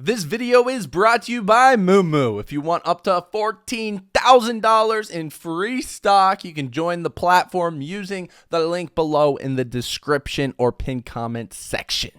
This video is brought to you by Moomoo. If you want up to $14,000 in free stock, you can join the platform using the link below in the description or pinned comment section.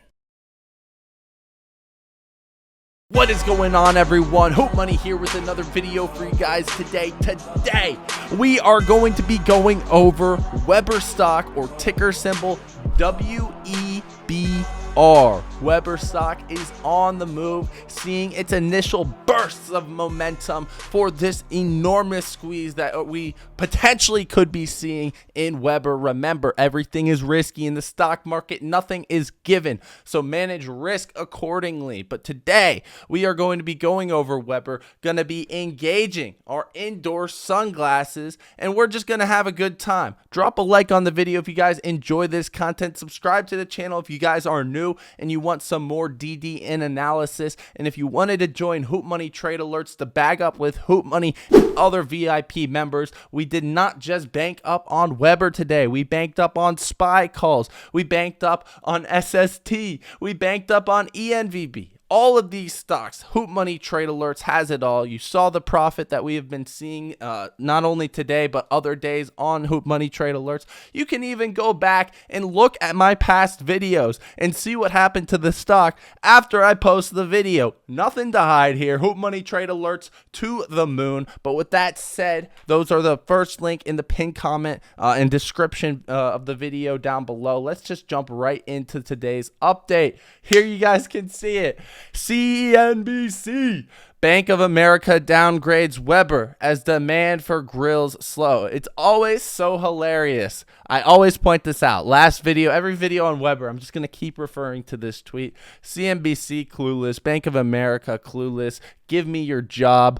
What is going on, everyone? Hootmoney here with another video for you guys today. Today, we are going to be going over WEBR stock, or ticker symbol WEBR. WEBR stock is on the move, seeing its initial bursts of momentum for this enormous squeeze that we potentially could be seeing in WEBR. Remember, everything is risky in the stock market. Nothing is given, so manage risk accordingly. But today, we are going to be going over WEBR, going to be engaging our indoor sunglasses, and we're just going to have a good time. Drop a like on the video if you guys enjoy this content. Subscribe to the channel if you guys are new and you want some more DDN analysis. And if you wanted to join Hootmoney trade alerts to bag up with Hootmoney and other VIP members, we did not just bank up on WEBR today. We banked up on SPY calls. We banked up on SST. We banked up on ENVB. All of these stocks, Hootmoney Trade Alerts has it all. You saw the profit that we have been seeing not only today, but other days on Hootmoney Trade Alerts. You can even go back and look at my past videos and see what happened to the stock after I post the video. Nothing to hide here. Hootmoney Trade Alerts to the moon. But with that said, those are the first link in the pinned comment and description of the video down below. Let's just jump right into today's update. Here you guys can see it. CNBC. Bank of America downgrades WEBR as demand for grills slow. It's always so hilarious. I always point this out. Last video, every video on WEBR, I'm just going to keep referring to this tweet. CNBC clueless, Bank of America clueless. Give me your job,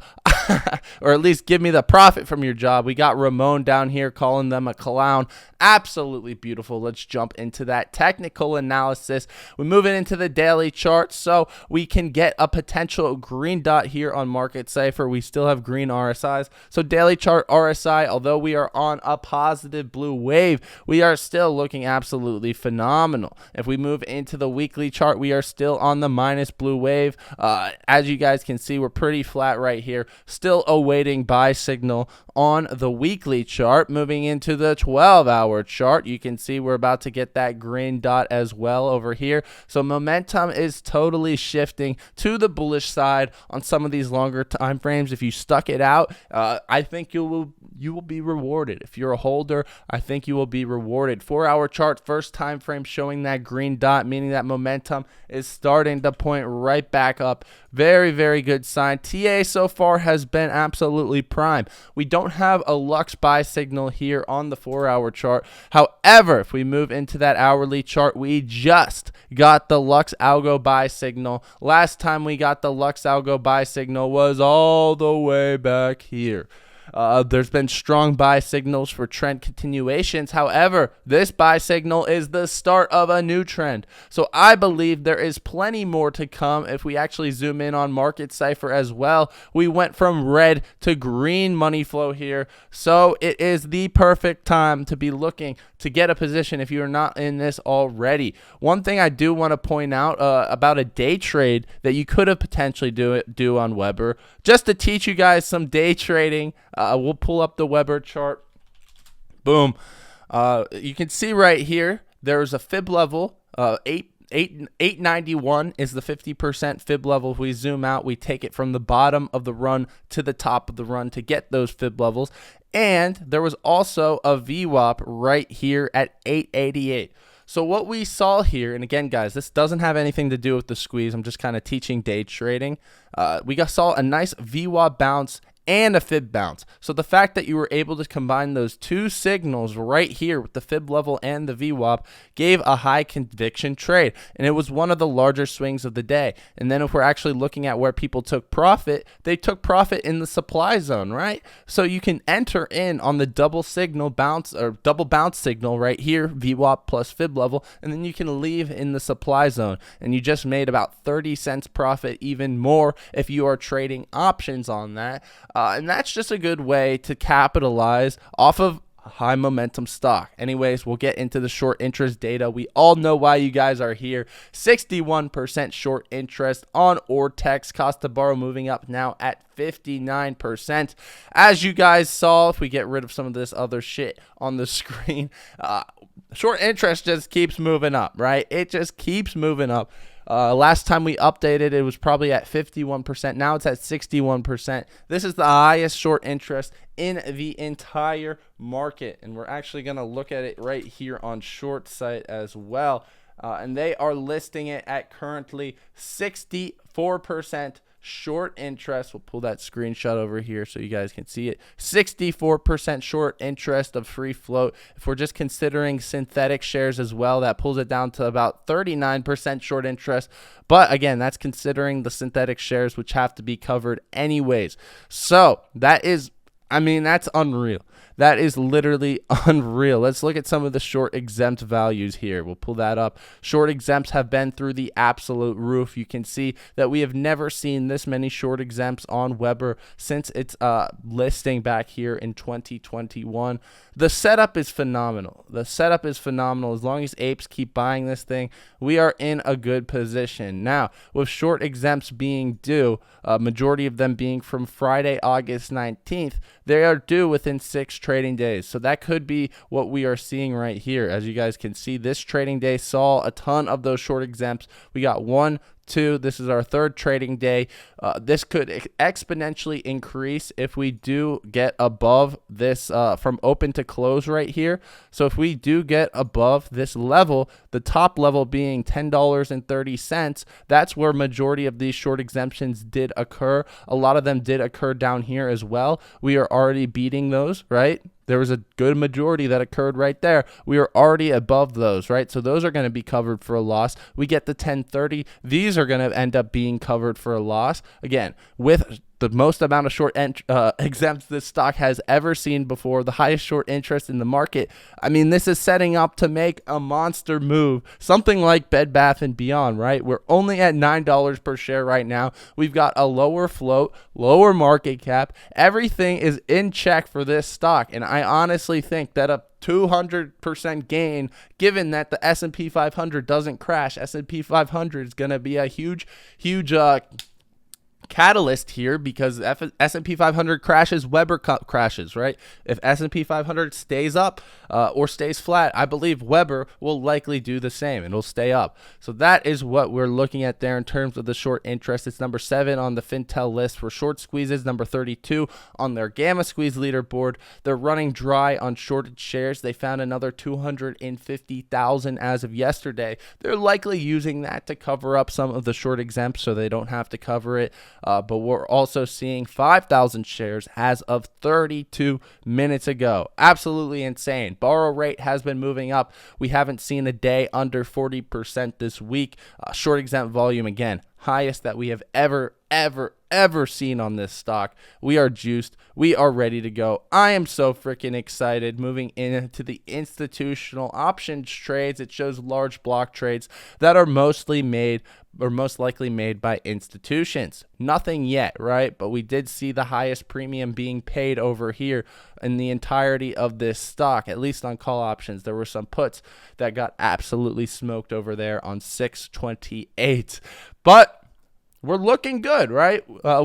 or at least give me the profit from your job. We got Ramon down here calling them a clown. Absolutely beautiful. Let's jump into that technical analysis. We're moving into the daily chart so we can get a potential green dot here on Market Cipher. We still have green RSIs. So daily chart RSI, although we are on a positive blue wave, we are still looking absolutely phenomenal. If we move into the weekly chart, we are still on the minus blue wave. As you guys can see, we're pretty flat right here. Still awaiting buy signal on the weekly chart. Moving into the 12-hour chart, you can see we're about to get that green dot as well over here. So momentum is totally shifting to the bullish side on some of these longer time frames. If you stuck it out, I think you will be rewarded. If you're a holder, I think you will be rewarded. 4-hour chart, first time frame showing that green dot, meaning that momentum is starting to point right back up. Very, very good sign. TA so far has been absolutely prime. We don't have a Lux buy signal here on the 4-hour chart. However, if we move into that hourly chart, we just got the Lux algo buy signal. Last time we got the Lux algo buy signal was all the way back here. There's been strong buy signals for trend continuations. However, this buy signal is the start of a new trend. So I believe there is plenty more to come. If we actually zoom in on Market Cipher as well, we went from red to green money flow here. So it is the perfect time to be looking to get a position if you're not in this already. One thing I do want to point out about a day trade that you could have potentially do on WEBR, just to teach you guys some day trading. We'll pull up the WEBR chart. Boom. You can see right here, there's a fib level, 891 is the 50% fib level. If we zoom out, we take it from the bottom of the run to the top of the run to get those fib levels. And there was also a VWAP right here at 888. So what we saw here, and again, guys, this doesn't have anything to do with the squeeze. I'm just kind of teaching day trading. We saw a nice VWAP bounce and a fib bounce. So the fact that you were able to combine those two signals right here with the fib level and the VWAP gave a high conviction trade, and it was one of the larger swings of the day. And then if we're actually looking at where people took profit, they took profit in the supply zone, right? So you can enter in on the double signal bounce or double bounce signal right here, VWAP plus fib level, and then you can leave in the supply zone, and you just made about 30 cents profit, even more if you are trading options on that. And that's just a good way to capitalize off of high momentum stock. Anyways, we'll get into the short interest data. We all know why you guys are here. 61% short interest on Ortex. Cost to borrow moving up now at 59%. As you guys saw, if we get rid of some of this other shit on the screen, short interest just keeps moving up, right? It just keeps moving up. Last time we updated, it was probably at 51%. Now it's at 61%. This is the highest short interest in the entire market. And we're actually going to look at it right here on ShortSite as well. And they are listing it at currently 64% short interest. We'll pull that screenshot over here so you guys can see it. 64% short interest of free float. If we're just considering synthetic shares as well, that pulls it down to about 39% short interest. But again, that's considering the synthetic shares, which have to be covered anyways. So that is, I mean, that's unreal. That is literally unreal. Let's look at some of the short exempt values here. We'll pull that up. Short exempts have been through the absolute roof. You can see that we have never seen this many short exempts on Weber since its listing back here in 2021. The setup is phenomenal. The setup is phenomenal. As long as apes keep buying this thing, we are in a good position. Now, with short exempts being due, majority of them being from Friday, August 19th, they are due within 6 trading days. So that could be what we are seeing right here. As you guys can see, this trading day saw a ton of those short exempts. We got 1, 2. This is our 3rd trading day. This could exponentially increase if we do get above this from open to close right here. So if we do get above this level, the top level being $10.30, that's where majority of these short exemptions did occur. A lot of them did occur down here as well. We are already beating those, right? There was a good majority that occurred right there. We are already above those, right? So those are going to be covered for a loss. We get the 1030. These are going to end up being covered for a loss. Again, with the most amount of short exempts this stock has ever seen before, the highest short interest in the market. I mean, this is setting up to make a monster move, something like Bed Bath & Beyond, right? We're only at $9 per share right now. We've got a lower float, lower market cap. Everything is in check for this stock, and I honestly think that a 200% gain, given that the S&P 500 doesn't crash. S&P 500 is going to be a huge catalyst here, because if S&P 500 crashes, Weber crashes, right? If S&P 500 stays up or stays flat, I believe Weber will likely do the same and will stay up. So that is what we're looking at there in terms of the short interest. It's number 7 on the Fintel list for short squeezes, number 32 on their Gamma Squeeze leaderboard. They're running dry on shorted shares. They found another 250,000 as of yesterday. They're likely using that to cover up some of the short exempts so they don't have to cover it. But we're also seeing 5,000 shares as of 32 minutes ago. Absolutely insane. Borrow rate has been moving up. We haven't seen a day under 40% this week. Short exempt volume, again, highest that we have ever seen on this stock. We are juiced. We are ready to go. I am so freaking excited. Moving into the institutional options trades, it shows large block trades that are mostly made or most likely made by institutions. Nothing yet, right? But we did see the highest premium being paid over here in the entirety of this stock, at least on call options. There were some puts that got absolutely smoked over there on 628. But we're looking good, right?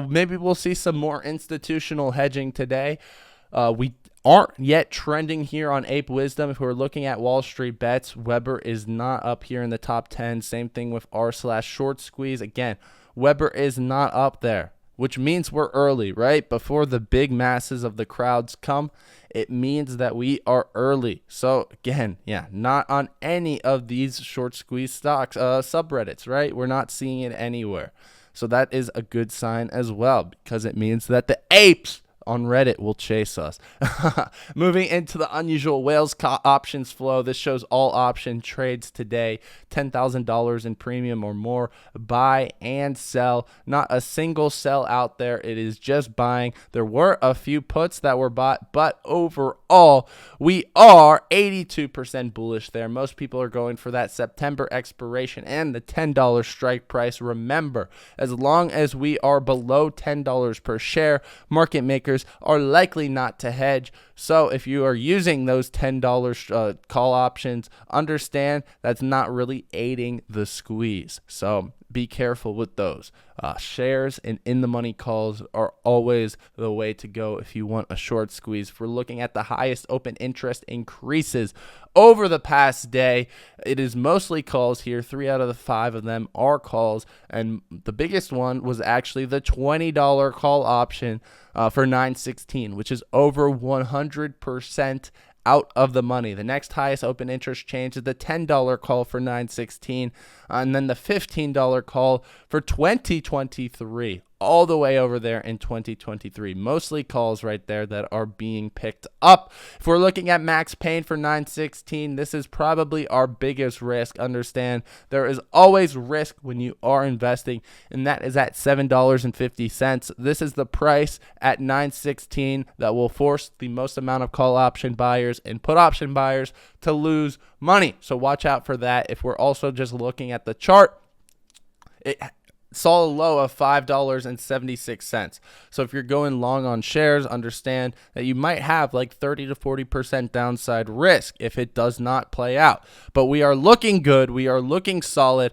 Maybe we'll see some more institutional hedging today. We aren't yet trending here on Ape Wisdom. If we're looking at Wall Street bets, Weber is not up here in the top 10. Same thing with r/short squeeze. Again, Weber is not up there, which means we're early, right? Before the big masses of the crowds come, it means that we are early. So again, yeah, not on any of these short squeeze stocks, subreddits, right? We're not seeing it anywhere. So that is a good sign as well, because it means that the apes on Reddit will chase us. Moving into the unusual whales options flow. This shows all option trades today. $10,000 in premium or more. Buy and sell. Not a single sell out there. It is just buying. There were a few puts that were bought, but overall, we are 82% bullish there. Most people are going for that September expiration and the $10 strike price. Remember, as long as we are below $10 per share, market makers makers are likely not to hedge. So if you are using those $10 call options, understand that's not really aiding the squeeze. So be careful with those. Shares and in-the-money calls are always the way to go if you want a short squeeze. If we're looking at the highest open interest increases over the past day, it is mostly calls here. 3 out of the 5 of them are calls, and the biggest one was actually the $20 call option for 9/16, which is over 100% out of the money. The next highest open interest change is the $10 call for 9/16, and then the $15 call for 2023, all the way over there in 2023. Mostly calls right there that are being picked up. If we're looking at max pain for 9/16, this is probably our biggest risk. Understand there is always risk when you are investing, and that is at $7.50. This is the price at 9/16 that will force the most amount of call option buyers and put option buyers to lose money. So watch out for that. If we're also just looking at the chart, it saw a low of $5.76. So if you're going long on shares, understand that you might have like 30 to 40% downside risk if it does not play out. But we are looking good. We are looking solid.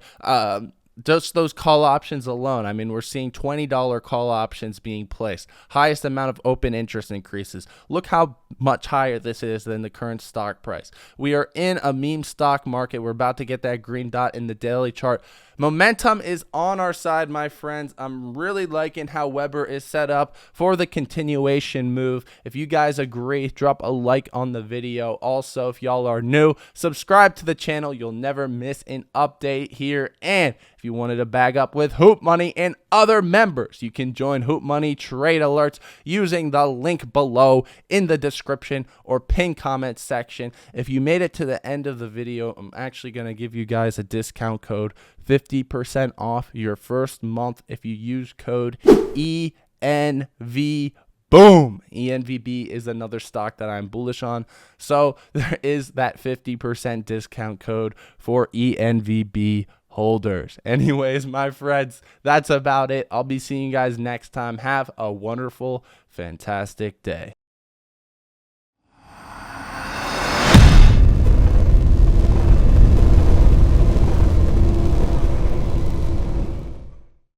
Just those call options alone, I mean, we're seeing $20 call options being placed. Highest amount of open interest increases. Look how much higher this is than the current stock price. We are in a meme stock market. We're about to get that green dot in the daily chart. Momentum is on our side, my friends. I'm really liking how Weber is set up for the continuation move. If you guys agree, drop a like on the video. Also, if y'all are new, subscribe to the channel. You'll never miss an update here. And if you wanted to bag up with Hootmoney and other members, you can join Hootmoney Trade Alerts using the link below in the description or pin comment section. If you made it to the end of the video, I'm actually going to give you guys a discount code, 50% off your first month if you use code ENV. Boom! ENVB is another stock that I'm bullish on. So there is that 50% discount code for ENVB holders. Anyways, my friends, that's about it. I'll be seeing you guys next time. Have a wonderful, fantastic day.